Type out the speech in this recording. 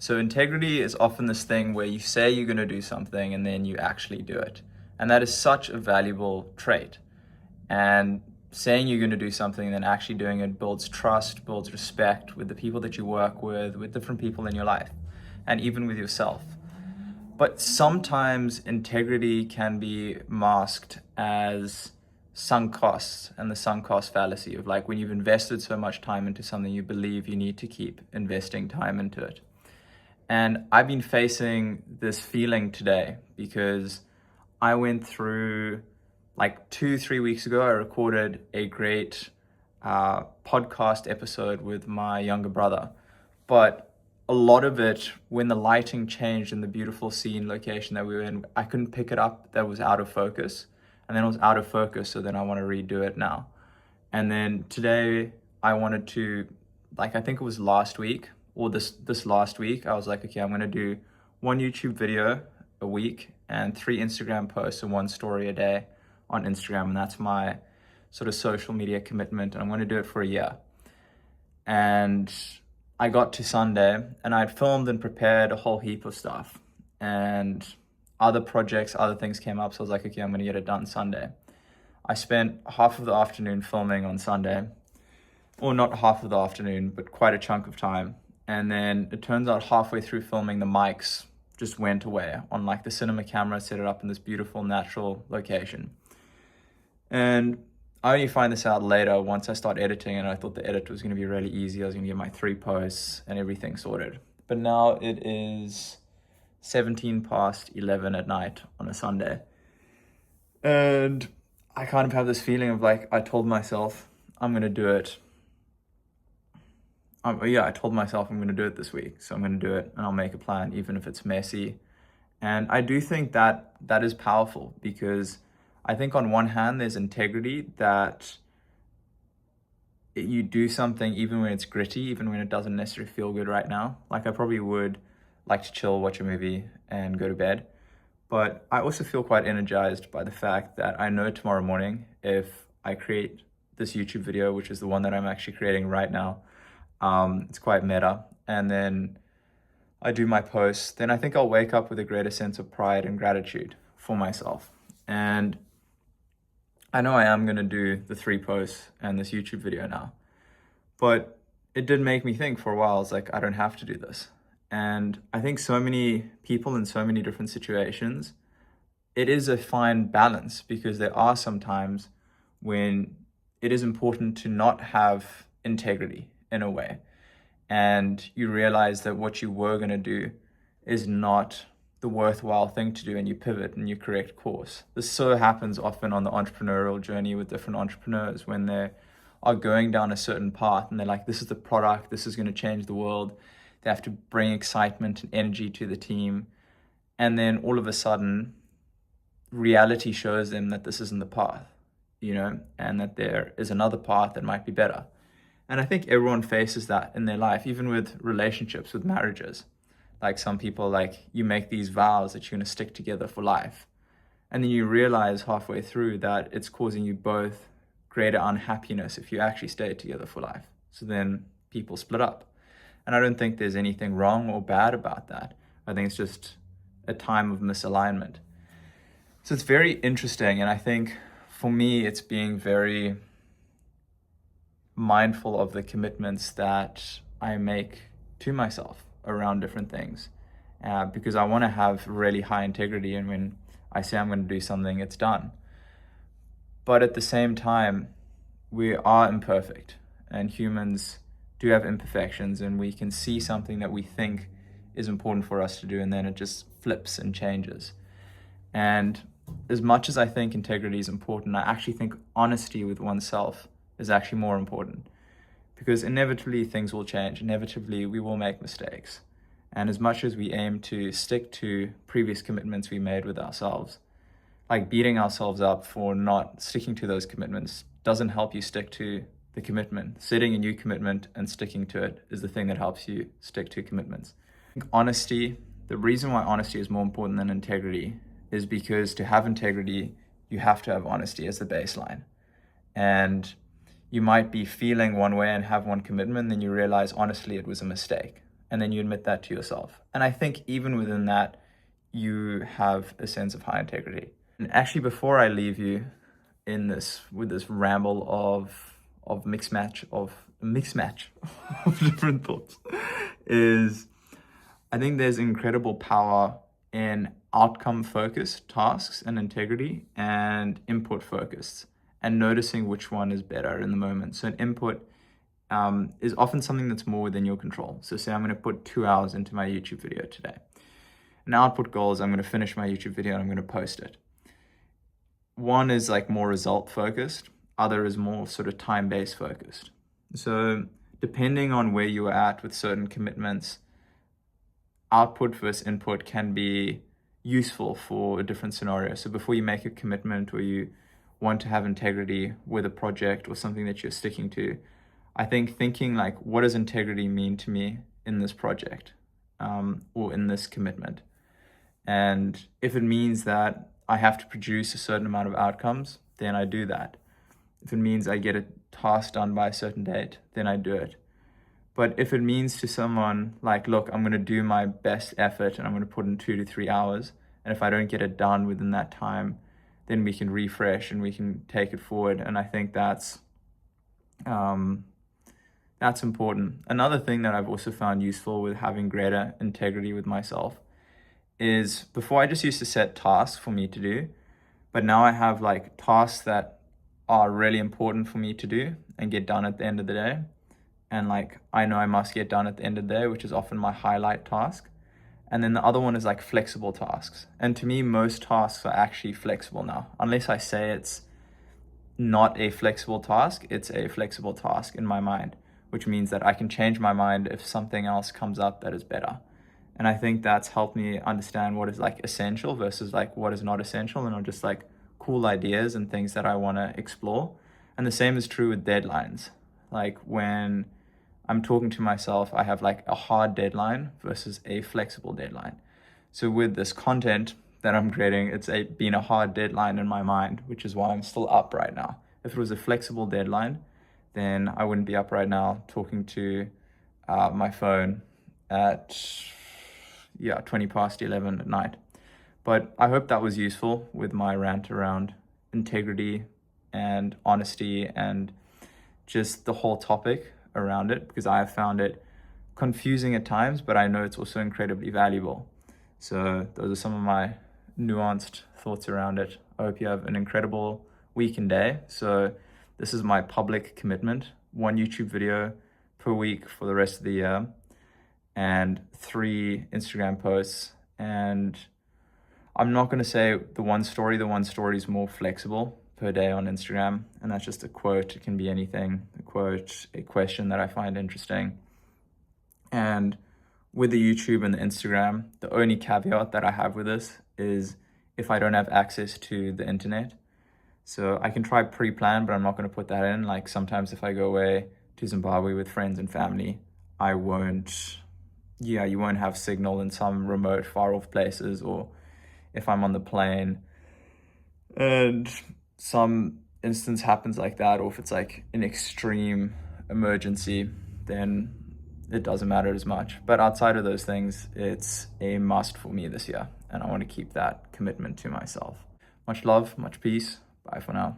So integrity is often this thing where you say you're going to do something and then you actually do it. And that is such a valuable trait. And saying you're going to do something and then actually doing it builds trust, builds respect with the people that you work with different people in your life, and even with yourself. But sometimes integrity can be masked as sunk costs and the sunk cost fallacy of like when you've invested so much time into something, you believe you need to keep investing time into it. And I've been facing this feeling today because I went through like 2, 3 weeks ago, I recorded a great podcast episode with my younger brother. But a lot of it, when the lighting changed in the beautiful scene location that we were in, I couldn't pick it up. That was out of focus. And then it was out of focus. So then I want to redo it now. And then today I wanted to, like, I think it was last week or this last week, I was like, okay, I'm going to do one YouTube video a week and 3 Instagram posts and 1 story a day on Instagram. And that's my sort of social media commitment. And I'm going to do it for a year. And I got to Sunday and I'd filmed and prepared a whole heap of stuff. And other projects, other things came up. So I was like, okay, I'm going to get it done Sunday. I spent half of the afternoon filming on Sunday. Or not half of the afternoon, but quite a chunk of time. And then it turns out halfway through filming, the mics just went away on like the cinema camera, set it up in this beautiful natural location. And I only find this out later once I start editing, and I thought the edit was going to be really easy. I was going to get my 3 posts and everything sorted. But now it is 17 past 11 at night on a Sunday. And I kind of have this feeling of like, I told myself I'm going to do it. I told myself I'm going to do it this week. So I'm going to do it and I'll make a plan, even if it's messy. And I do think that that is powerful because I think on one hand, there's integrity that you do something even when it's gritty, even when it doesn't necessarily feel good right now. Like I probably would like to chill, watch a movie and go to bed. But I also feel quite energized by the fact that I know tomorrow morning, if I create this YouTube video, which is the one that I'm actually creating right now, it's quite meta. And then I do my posts, then I think I'll wake up with a greater sense of pride and gratitude for myself. And I know I am going to do the 3 posts and this YouTube video now, but it did make me think for a while. I was like, I don't have to do this. And I think so many people in so many different situations, it is a fine balance because there are some times when it is important to not have integrity in a way. And you realize that what you were going to do is not the worthwhile thing to do, and you pivot and you correct course. This so happens often on the entrepreneurial journey with different entrepreneurs when they are going down a certain path and they're like, this is the product, this is going to change the world. They have to bring excitement and energy to the team. And then all of a sudden, reality shows them that this isn't the path, and that there is another path that might be better. And I think everyone faces that in their life, even with relationships, with marriages. Like some people, like you make these vows that you're going to stick together for life. And then you realize halfway through that it's causing you both greater unhappiness if you actually stay together for life. So then people split up. And I don't think there's anything wrong or bad about that. I think it's just a time of misalignment. So it's very interesting. And I think for me, it's being very mindful of the commitments that I make to myself around different things, because I want to have really high integrity. And when I say I'm going to do something, it's done. But at the same time, we are imperfect and humans do have imperfections, and we can see something that we think is important for us to do, and then it just flips and changes. And as much as I think integrity is important, I actually think honesty with oneself is actually more important, because inevitably things will change. Inevitably, we will make mistakes. And as much as we aim to stick to previous commitments we made with ourselves, like beating ourselves up for not sticking to those commitments doesn't help you stick to the commitment. Setting a new commitment and sticking to it is the thing that helps you stick to commitments. I think honesty, the reason why honesty is more important than integrity is because to have integrity, you have to have honesty as the baseline. And you might be feeling one way and have one commitment, then you realize honestly it was a mistake. and then you admit that to yourself. And I think even within that, you have a sense of high integrity. And actually, before I leave you with this ramble of mixed match of different thoughts, is I think there's incredible power in outcome focused tasks and integrity, and input focused, and noticing which one is better in the moment. So an input is often something that's more within your control. So say I'm going to put 2 hours into my YouTube video today. An output goal is I'm going to finish my YouTube video and I'm going to post it. One is like more result focused, other is more sort of time-based focused. So depending on where you are at with certain commitments, output versus input can be useful for a different scenario. So before you make a commitment or you want to have integrity with a project or something that you're sticking to, I think thinking like, what does integrity mean to me in this project or in this commitment? And if it means that I have to produce a certain amount of outcomes, then I do that. If it means I get a task done by a certain date, then I do it. But if it means to someone like, look, I'm going to do my best effort and I'm going to put in 2 to 3 hours, and if I don't get it done within that time, then we can refresh and we can take it forward. And I think that's important. Another thing that I've also found useful with having greater integrity with myself is, before I just used to set tasks for me to do, but now I have like tasks that are really important for me to do and get done at the end of the day. And like, I know I must get done at the end of the day, which is often my highlight task. And then the other one is like flexible tasks. And to me, most tasks are actually flexible now. Unless I say it's not a flexible task, it's a flexible task in my mind, which means that I can change my mind if something else comes up that is better. And I think that's helped me understand what is like essential versus like what is not essential, and not just like cool ideas and things that I want to explore. And the same is true with deadlines. Like when I'm talking to myself, I have like a hard deadline versus a flexible deadline. So with this content that I'm creating, it's been a hard deadline in my mind, which is why I'm still up right now. If it was a flexible deadline, then I wouldn't be up right now talking to my phone at 20 past 11 at night. But I hope that was useful with my rant around integrity and honesty and just the whole topic around it, because I have found it confusing at times, but I know it's also incredibly valuable. So those are some of my nuanced thoughts around it. I hope you have an incredible week and day. So this is my public commitment: 1 YouTube video per week for the rest of the year, and 3 Instagram posts. And I'm not going to say the one story is more flexible per day on Instagram, and that's just a quote. It can be anything, a quote, a question that I find interesting. And with the YouTube and the Instagram, the only caveat that I have with this is if I don't have access to the internet. So I can try pre-plan, but I'm not going to put that in. Like sometimes if I go away to Zimbabwe with friends and family, you won't have signal in some remote, far off places, or if I'm on the plane and some instance happens like that, or if it's like an extreme emergency, then it doesn't matter as much. But outside of those things, it's a must for me this year, and I want to keep that commitment to myself. Much love, much peace. Bye for now.